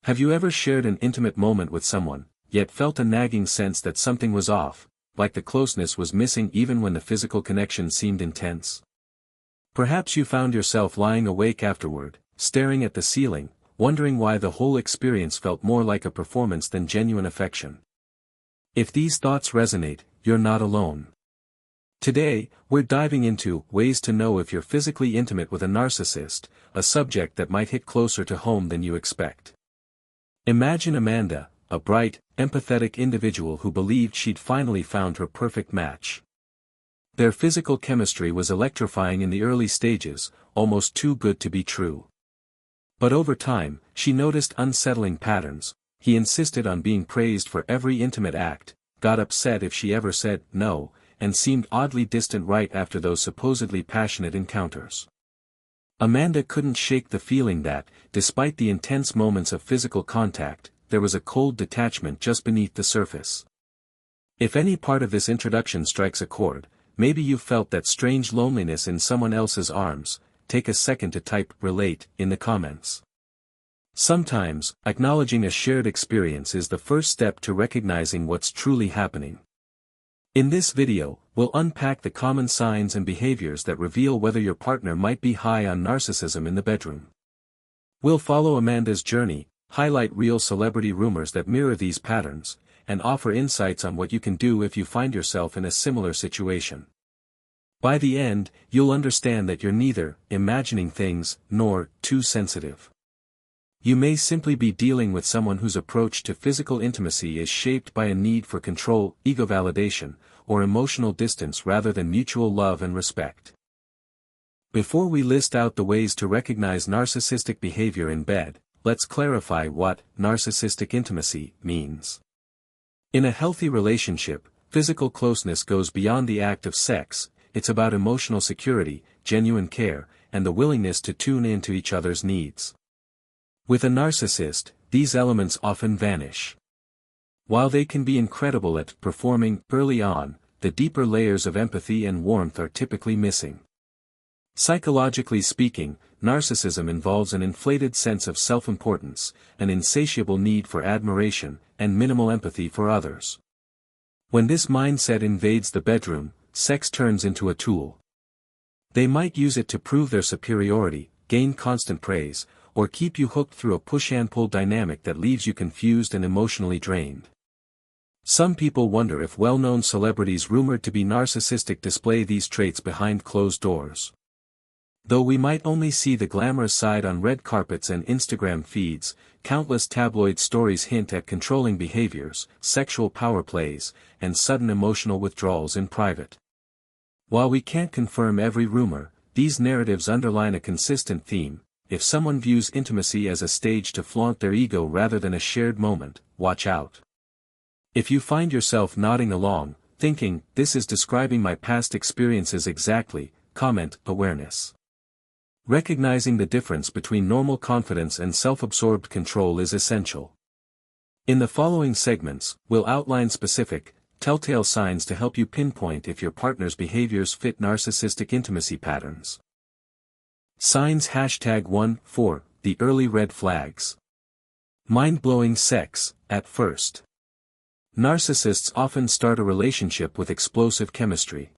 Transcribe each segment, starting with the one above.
Have you ever shared an intimate moment with someone, yet felt a nagging sense that something was off, like the closeness was missing even when the physical connection seemed intense? Perhaps you found yourself lying awake afterward, staring at the ceiling, wondering why the whole experience felt more like a performance than genuine affection. If these thoughts resonate, you're not alone. Today, we're diving into ways to know if you're physically intimate with a narcissist, a subject that might hit closer to home than you expect. Imagine Amanda, a bright, empathetic individual who believed she'd finally found her perfect match. Their physical chemistry was electrifying in the early stages, almost too good to be true. But over time, she noticed unsettling patterns. He insisted on being praised for every intimate act, got upset if she ever said no, and seemed oddly distant right after those supposedly passionate encounters. Amanda couldn't shake the feeling that, despite the intense moments of physical contact, there was a cold detachment just beneath the surface. If any part of this introduction strikes a chord, maybe you've felt that strange loneliness in someone else's arms. Take a second to type "relate" in the comments. Sometimes, acknowledging a shared experience is the first step to recognizing what's truly happening. In this video, we'll unpack the common signs and behaviors that reveal whether your partner might be high on narcissism in the bedroom. We'll follow Amanda's journey, highlight real celebrity rumors that mirror these patterns, and offer insights on what you can do if you find yourself in a similar situation. By the end, you'll understand that you're neither imagining things nor too sensitive. You may simply be dealing with someone whose approach to physical intimacy is shaped by a need for control, ego validation, or emotional distance rather than mutual love and respect. Before we list out the ways to recognize narcissistic behavior in bed, let's clarify what narcissistic intimacy means. In a healthy relationship, physical closeness goes beyond the act of sex. It's about emotional security, genuine care, and the willingness to tune into each other's needs. With a narcissist, these elements often vanish. While they can be incredible at performing early on, the deeper layers of empathy and warmth are typically missing. Psychologically speaking, narcissism involves an inflated sense of self-importance, an insatiable need for admiration, and minimal empathy for others. When this mindset invades the bedroom, sex turns into a tool. They might use it to prove their superiority, gain constant praise, or keep you hooked through a push-and-pull dynamic that leaves you confused and emotionally drained. Some people wonder if well-known celebrities rumored to be narcissistic display these traits behind closed doors. Though we might only see the glamorous side on red carpets and Instagram feeds, countless tabloid stories hint at controlling behaviors, sexual power plays, and sudden emotional withdrawals in private. While we can't confirm every rumor, these narratives underline a consistent theme. If someone views intimacy as a stage to flaunt their ego rather than a shared moment, watch out. If you find yourself nodding along, thinking, "This is describing my past experiences exactly," comment awareness. Recognizing the difference between normal confidence and self-absorbed control is essential. In the following segments, we'll outline specific, telltale signs to help you pinpoint if your partner's behaviors fit narcissistic intimacy patterns. Signs #1-4, the early red flags. Mind-blowing sex, at first. Narcissists often start a relationship with explosive chemistry.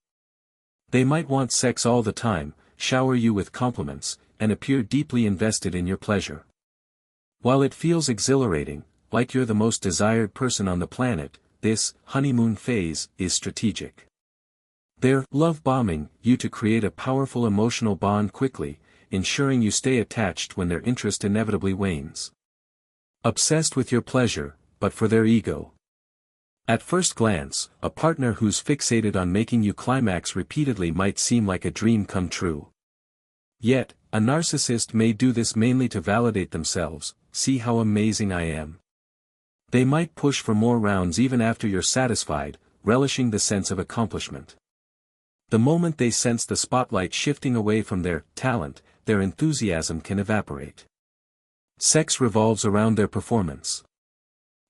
They might want sex all the time, shower you with compliments, and appear deeply invested in your pleasure. While it feels exhilarating, like you're the most desired person on the planet, this honeymoon phase is strategic. They're love bombing you to create a powerful emotional bond quickly, ensuring you stay attached when their interest inevitably wanes. Obsessed with your pleasure, but for their ego. At first glance, a partner who's fixated on making you climax repeatedly might seem like a dream come true. Yet, a narcissist may do this mainly to validate themselves. "See how amazing I am." They might push for more rounds even after you're satisfied, relishing the sense of accomplishment. The moment they sense the spotlight shifting away from their talent, their enthusiasm can evaporate. Sex revolves around their performance.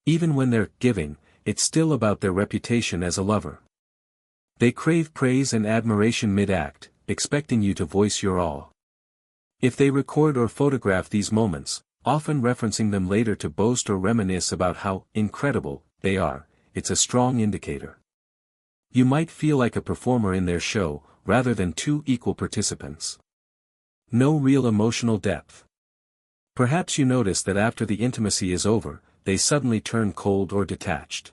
Even when they're giving, it's still about their reputation as a lover. They crave praise and admiration mid-act, expecting you to voice your all. If they record or photograph these moments, often referencing them later to boast or reminisce about how incredible they are. It's a strong indicator. You might feel like a performer in their show, rather than two equal participants. No real emotional depth. Perhaps you notice that after the intimacy is over, they suddenly turn cold or detached.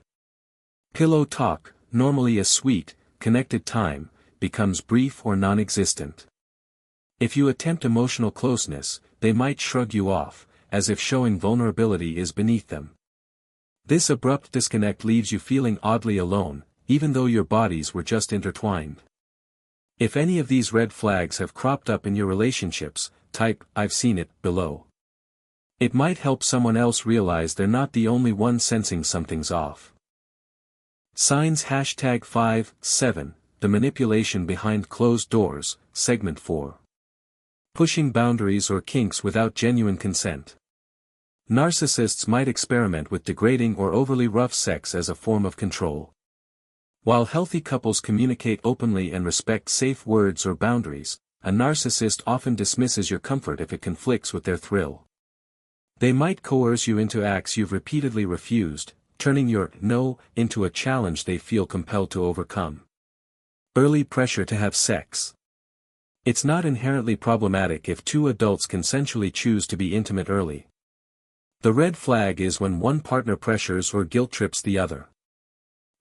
Pillow talk, normally a sweet, connected time, becomes brief or non-existent. If you attempt emotional closeness, they might shrug you off, as if showing vulnerability is beneath them. This abrupt disconnect leaves you feeling oddly alone, even though your bodies were just intertwined. If any of these red flags have cropped up in your relationships, type "I've seen it" below. It might help someone else realize they're not the only one sensing something's off. Signs #5-7, The Manipulation Behind Closed Doors, Segment 4. Pushing boundaries or kinks without genuine consent. Narcissists might experiment with degrading or overly rough sex as a form of control. While healthy couples communicate openly and respect safe words or boundaries, a narcissist often dismisses your comfort if it conflicts with their thrill. They might coerce you into acts you've repeatedly refused, turning your no into a challenge they feel compelled to overcome. Early pressure to have sex. It's not inherently problematic if two adults consensually choose to be intimate early. The red flag is when one partner pressures or guilt trips the other.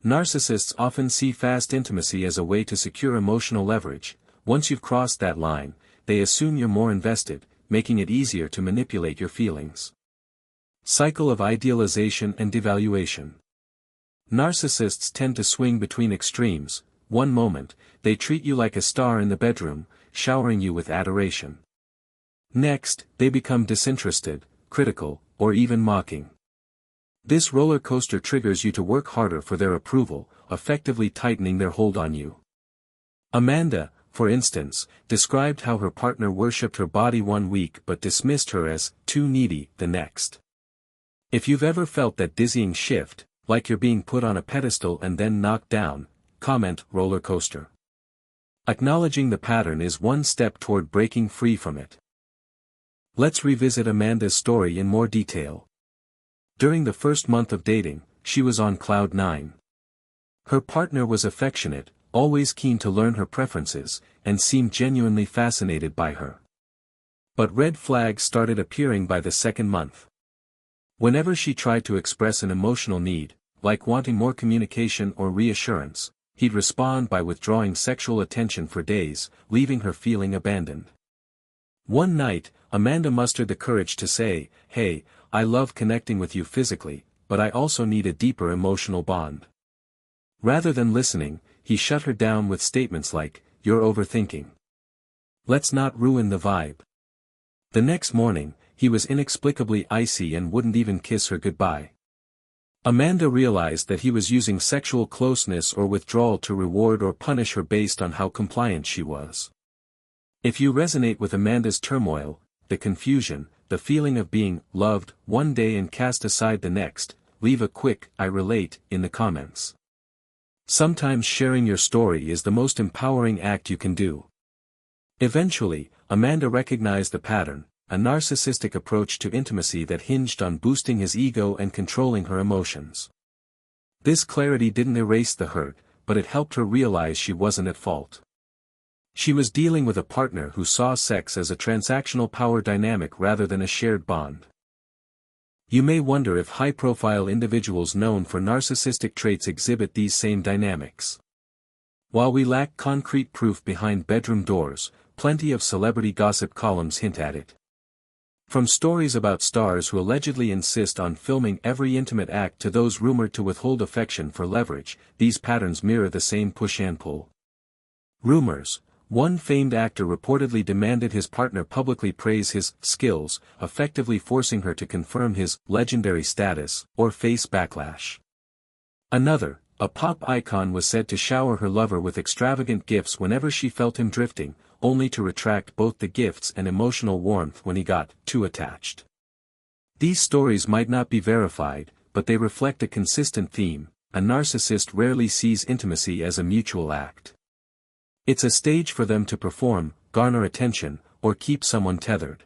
Narcissists often see fast intimacy as a way to secure emotional leverage. Once you've crossed that line, they assume you're more invested, making it easier to manipulate your feelings. Cycle of idealization and devaluation. Narcissists tend to swing between extremes. One moment, they treat you like a star in the bedroom, showering you with adoration. Next, they become disinterested, critical, or even mocking. This roller coaster triggers you to work harder for their approval, effectively tightening their hold on you. Amanda, for instance, described how her partner worshipped her body one week but dismissed her as too needy the next. If you've ever felt that dizzying shift, like you're being put on a pedestal and then knocked down, comment roller coaster. Acknowledging the pattern is one step toward breaking free from it. Let's revisit Amanda's story in more detail. During the first month of dating, she was on cloud 9. Her partner was affectionate, always keen to learn her preferences, and seemed genuinely fascinated by her. But red flags started appearing by the second month. Whenever she tried to express an emotional need, like wanting more communication or reassurance, he'd respond by withdrawing sexual attention for days, leaving her feeling abandoned. One night, Amanda mustered the courage to say, "Hey, I love connecting with you physically, but I also need a deeper emotional bond." Rather than listening, he shut her down with statements like, "You're overthinking. Let's not ruin the vibe." The next morning, he was inexplicably icy and wouldn't even kiss her goodbye. Amanda realized that he was using sexual closeness or withdrawal to reward or punish her based on how compliant she was. If you resonate with Amanda's turmoil, the confusion, the feeling of being loved one day and cast aside the next, leave a quick "I relate" in the comments. Sometimes sharing your story is the most empowering act you can do. Eventually, Amanda recognized the pattern, a narcissistic approach to intimacy that hinged on boosting his ego and controlling her emotions. This clarity didn't erase the hurt, but it helped her realize she wasn't at fault. She was dealing with a partner who saw sex as a transactional power dynamic rather than a shared bond. You may wonder if high-profile individuals known for narcissistic traits exhibit these same dynamics. While we lack concrete proof behind bedroom doors, plenty of celebrity gossip columns hint at it. From stories about stars who allegedly insist on filming every intimate act to those rumored to withhold affection for leverage, these patterns mirror the same push and pull. Rumors. One famed actor reportedly demanded his partner publicly praise his skills, effectively forcing her to confirm his legendary status, or face backlash. Another, a pop icon, was said to shower her lover with extravagant gifts whenever she felt him drifting, only to retract both the gifts and emotional warmth when he got too attached. These stories might not be verified, but they reflect a consistent theme. A narcissist rarely sees intimacy as a mutual act. It's a stage for them to perform, garner attention, or keep someone tethered.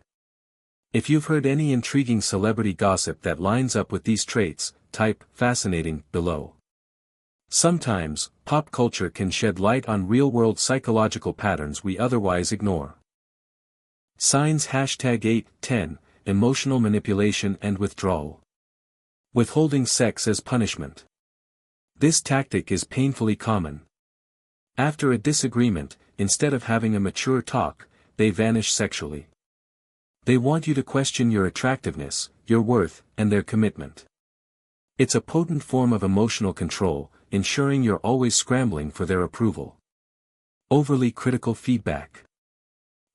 If you've heard any intriguing celebrity gossip that lines up with these traits, type "fascinating" below. Sometimes, pop culture can shed light on real-world psychological patterns we otherwise ignore. Signs #8-10, Emotional manipulation and withdrawal. Withholding sex as punishment. This tactic is painfully common. After a disagreement, instead of having a mature talk, they vanish sexually. They want you to question your attractiveness, your worth, and their commitment. It's a potent form of emotional control, ensuring you're always scrambling for their approval. Overly critical feedback.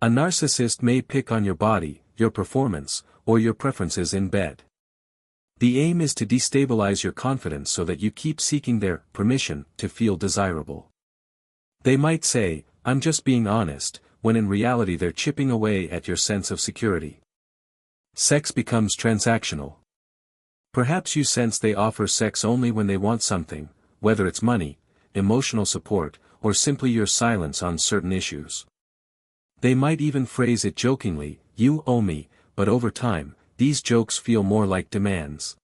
A narcissist may pick on your body, your performance, or your preferences in bed. The aim is to destabilize your confidence so that you keep seeking their permission to feel desirable. They might say, "I'm just being honest," when in reality they're chipping away at your sense of security. Sex becomes transactional. Perhaps you sense they offer sex only when they want something, whether it's money, emotional support, or simply your silence on certain issues. They might even phrase it jokingly, "You owe me," but over time, these jokes feel more like demands.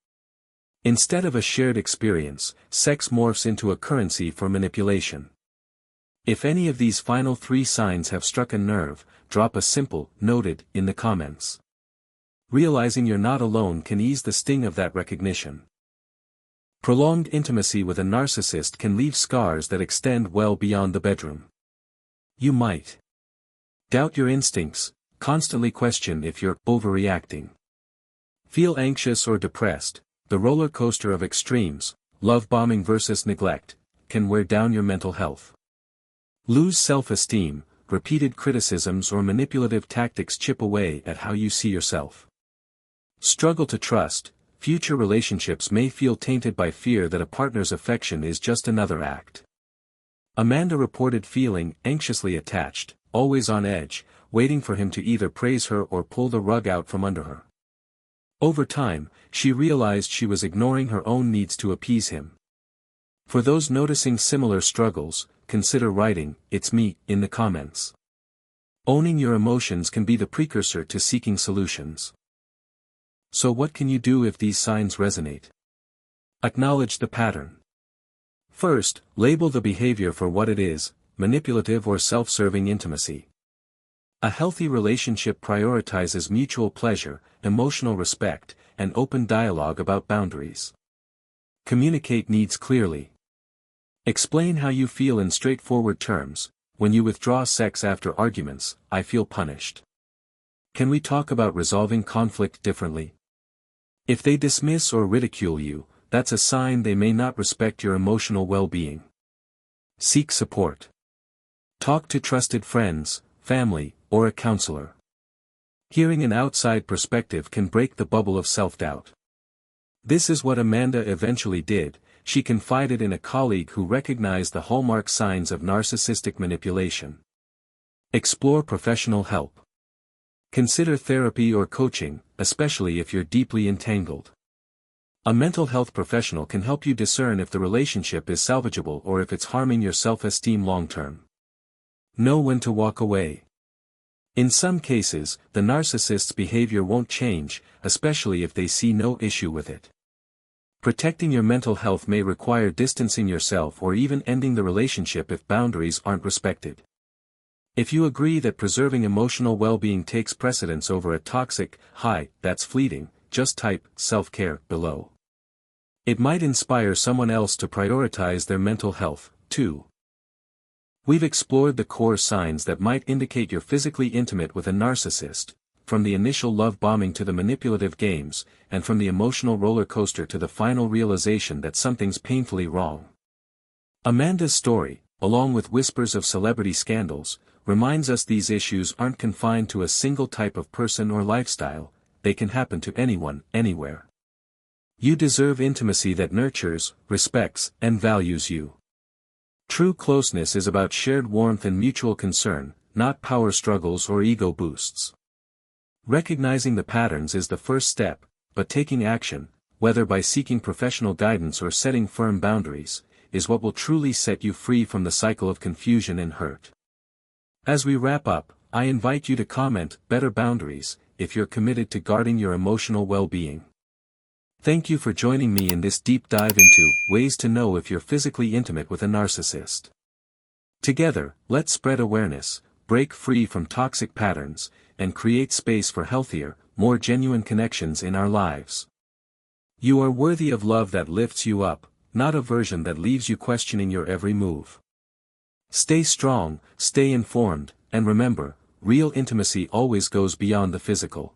Instead of a shared experience, sex morphs into a currency for manipulation. If any of these final 3 signs have struck a nerve, drop a simple "noted" in the comments. Realizing you're not alone can ease the sting of that recognition. Prolonged intimacy with a narcissist can leave scars that extend well beyond the bedroom. You might doubt your instincts, constantly question if you're overreacting. Feel anxious or depressed. The roller coaster of extremes, love bombing versus neglect, can wear down your mental health. Lose self-esteem. Repeated criticisms or manipulative tactics chip away at how you see yourself. Struggle to trust. Future relationships may feel tainted by fear that a partner's affection is just another act. Amanda reported feeling anxiously attached, always on edge, waiting for him to either praise her or pull the rug out from under her. Over time, she realized she was ignoring her own needs to appease him. For those noticing similar struggles, consider writing "It's me" in the comments. Owning your emotions can be the precursor to seeking solutions. So what can you do if these signs resonate? Acknowledge the pattern. First, label the behavior for what it is: manipulative or self-serving intimacy. A healthy relationship prioritizes mutual pleasure, emotional respect, and open dialogue about boundaries. Communicate needs clearly. Explain how you feel in straightforward terms. When you withdraw sex after arguments, I feel punished. Can we talk about resolving conflict differently? If they dismiss or ridicule you, that's a sign they may not respect your emotional well-being. Seek support. Talk to trusted friends, family, or a counselor. Hearing an outside perspective can break the bubble of self-doubt. This is what Amanda eventually did. She confided in a colleague who recognized the hallmark signs of narcissistic manipulation. Explore professional help. Consider therapy or coaching, especially if you're deeply entangled. A mental health professional can help you discern if the relationship is salvageable or if it's harming your self-esteem long-term. Know when to walk away. In some cases, the narcissist's behavior won't change, especially if they see no issue with it. Protecting your mental health may require distancing yourself or even ending the relationship if boundaries aren't respected. If you agree that preserving emotional well-being takes precedence over a toxic high that's fleeting, just type "self-care" below. It might inspire someone else to prioritize their mental health, too. We've explored the core signs that might indicate you're physically intimate with a narcissist, from the initial love bombing to the manipulative games, and from the emotional roller coaster to the final realization that something's painfully wrong. Amanda's story, along with whispers of celebrity scandals, reminds us these issues aren't confined to a single type of person or lifestyle. They can happen to anyone, anywhere. You deserve intimacy that nurtures, respects, and values you. True closeness is about shared warmth and mutual concern, not power struggles or ego boosts. Recognizing the patterns is the first step, but taking action, whether by seeking professional guidance or setting firm boundaries, is what will truly set you free from the cycle of confusion and hurt. As we wrap up, I invite you to comment "better boundaries" if you're committed to guarding your emotional well-being. Thank you for joining me in this deep dive into ways to know if you're physically intimate with a narcissist. Together, let's spread awareness, break free from toxic patterns, and create space for healthier, more genuine connections in our lives. You are worthy of love that lifts you up, not a version that leaves you questioning your every move. Stay strong, stay informed, and remember, real intimacy always goes beyond the physical.